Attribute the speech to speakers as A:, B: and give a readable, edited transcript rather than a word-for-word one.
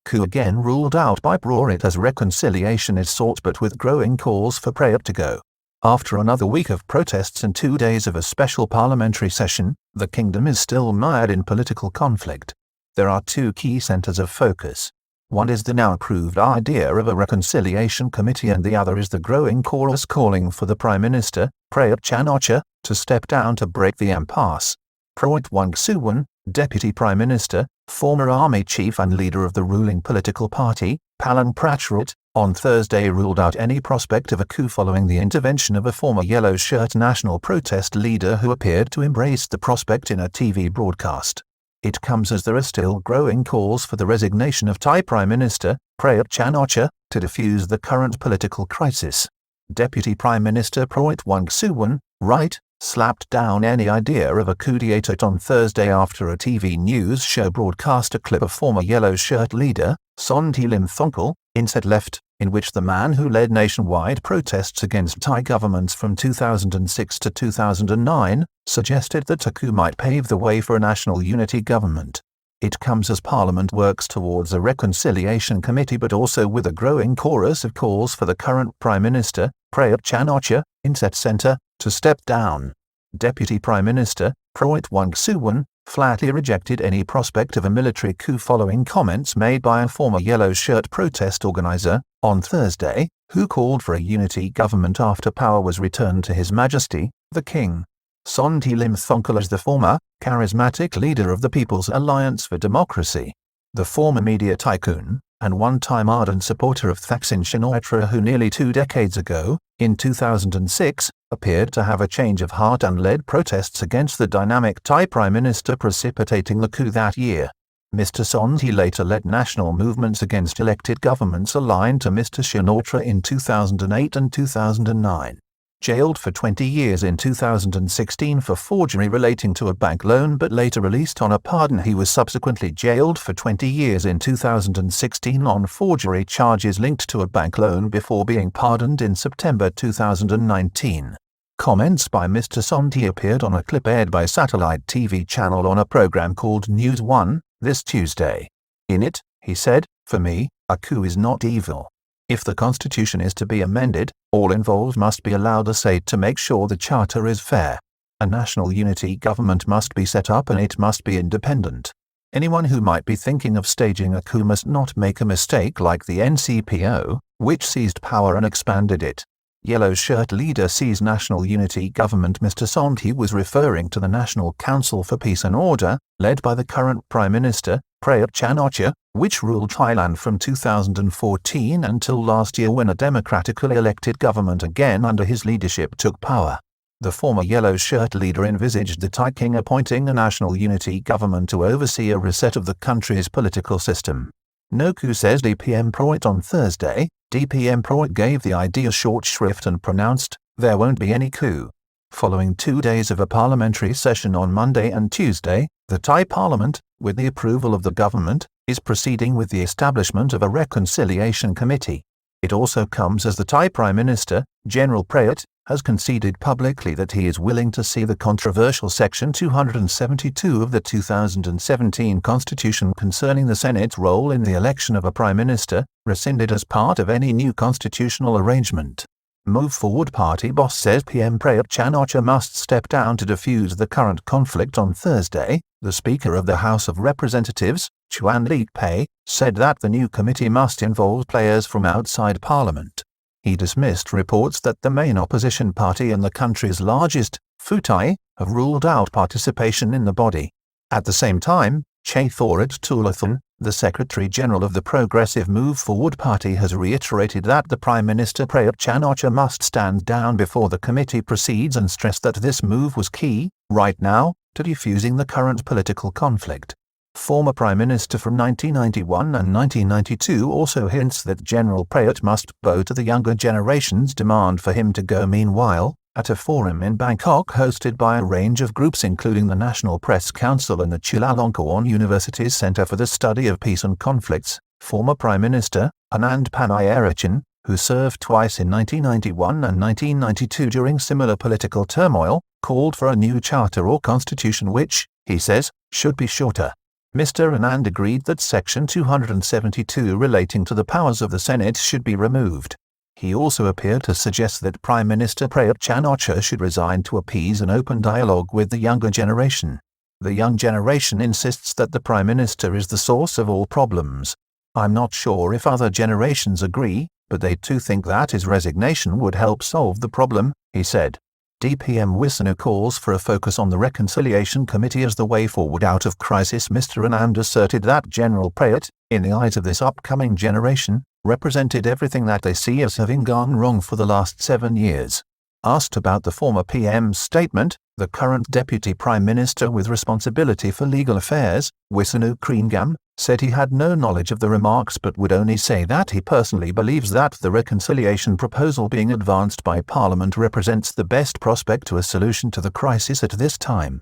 A: Coup again ruled out by Prawit as reconciliation is sought, but with growing calls for Prayut to go. After another week of protests and 2 days of a special parliamentary session, the kingdom is still mired in political conflict. There are two key centres of focus. One is the now approved idea of a reconciliation committee, and the other is the growing chorus calling for the Prime Minister, Prayut Chan ocha, to step down to break the impasse. Prawit Chan, Deputy Prime Minister, former army chief and leader of the ruling political party, Prawit, on Thursday ruled out any prospect of a coup following the intervention of a former yellow-shirt national protest leader who appeared to embrace the prospect in a TV broadcast. It comes as there are still growing calls for the resignation of Thai Prime Minister, Prayut Chan ocha, to defuse the current political crisis. Deputy Prime Minister Prayut Chan, right, slapped down any idea of a coup d'état on Thursday after a TV news show broadcast a clip of former yellow-shirt leader, Sonthi Inset Left, in which the man who led nationwide protests against Thai governments from 2006 to 2009, suggested that a coup might pave the way for a national unity government. It comes as Parliament works towards a reconciliation committee, but also with a growing chorus of calls for the current Prime Minister, Prayut Chan ocha, Inset Centre, to step down. Deputy Prime Minister, Prayut Chan, flatly rejected any prospect of a military coup following comments made by a former yellow-shirt protest organizer, on Thursday, who called for a unity government after power was returned to His Majesty, the King. Sonthi is the former, charismatic leader of the People's Alliance for Democracy. The former media tycoon, and one-time ardent supporter of Thaksin Shinawatra, who nearly 2 decades ago, in 2006, appeared to have a change of heart and led protests against the dynamic Thai Prime Minister, precipitating the coup that year. Mr. Sonthi later led national movements against elected governments aligned to Mr. Shinawatra in 2008 and 2009. Jailed for 20 years in 2016 for forgery relating to a bank loan but later released on a pardon, he was subsequently jailed for 20 years in 2016 on forgery charges linked to a bank loan before being pardoned in September 2019. Comments by Mr. Sonthi appeared on a clip aired by satellite TV channel on a program called News One, this Tuesday. In it, he said, "For me, a coup is not evil. If the constitution is to be amended, all involved must be allowed a say to make sure the charter is fair. A national unity government must be set up and it must be independent. Anyone who might be thinking of staging a coup must not make a mistake like the NCPO, which seized power and expanded it." Yellow-shirt leader sees national unity government. Mr. Sonthi was referring to the National Council for Peace and Order, led by the current Prime Minister, Prayut Chan ocha, which ruled Thailand from 2014 until last year when a democratically elected government again under his leadership took power. The former yellow-shirt leader envisaged the Thai king appointing a national unity government to oversee a reset of the country's political system. No coup, says DPM Prawit on Thursday. DPM Prawit gave the idea short shrift and pronounced, "There won't be any coup." Following 2 days of a parliamentary session on Monday and Tuesday, the Thai Parliament, with the approval of the government, is proceeding with the establishment of a reconciliation committee. It also comes as the Thai Prime Minister, General Prawit, has conceded publicly that he is willing to see the controversial Section 272 of the 2017 Constitution concerning the Senate's role in the election of a Prime Minister, rescinded as part of any new constitutional arrangement. Move Forward Party boss says PM Prayut Chan ocha must step down to defuse the current conflict. On Thursday, the Speaker of the House of Representatives, Chuan Lee Pei, said that the new committee must involve players from outside Parliament. He dismissed reports that the main opposition party and the country's largest, Pheu Thai, have ruled out participation in the body. At the same time, Prayut Chan, the Secretary-General of the Progressive Move Forward Party, has reiterated that the Prime Minister Prayut Chan ocha must stand down before the committee proceeds and stressed that this move was key, right now, to defusing the current political conflict. Former Prime Minister from 1991 and 1992 also hints that General Prayut must bow to the younger generation's demand for him to go. Meanwhile, at a forum in Bangkok hosted by a range of groups including the National Press Council and the Chulalongkorn University's Center for the Study of Peace and Conflicts, former Prime Minister, Anand Panayarachan, who served twice in 1991 and 1992 during similar political turmoil, called for a new charter or constitution which, he says, should be shorter. Mr. Anand agreed that Section 272 relating to the powers of the Senate should be removed. He also appeared to suggest that Prime Minister Prayut Chan Ocha should resign to appease an open dialogue with the younger generation. The young generation insists that the Prime Minister is the source of all problems. I'm not sure if other generations agree, but they too think that his resignation would help solve the problem, he said. DPM Wisnu calls for a focus on the Reconciliation Committee as the way forward out of crisis. Mr. Anand asserted that General Prayut, in the eyes of this upcoming generation, represented everything that they see as having gone wrong for the last 7 years. Asked about the former PM's statement, the current Deputy Prime Minister with responsibility for legal affairs, Wisnu Kringam, said he had no knowledge of the remarks but would only say that he personally believes that the reconciliation proposal being advanced by Parliament represents the best prospect to a solution to the crisis at this time.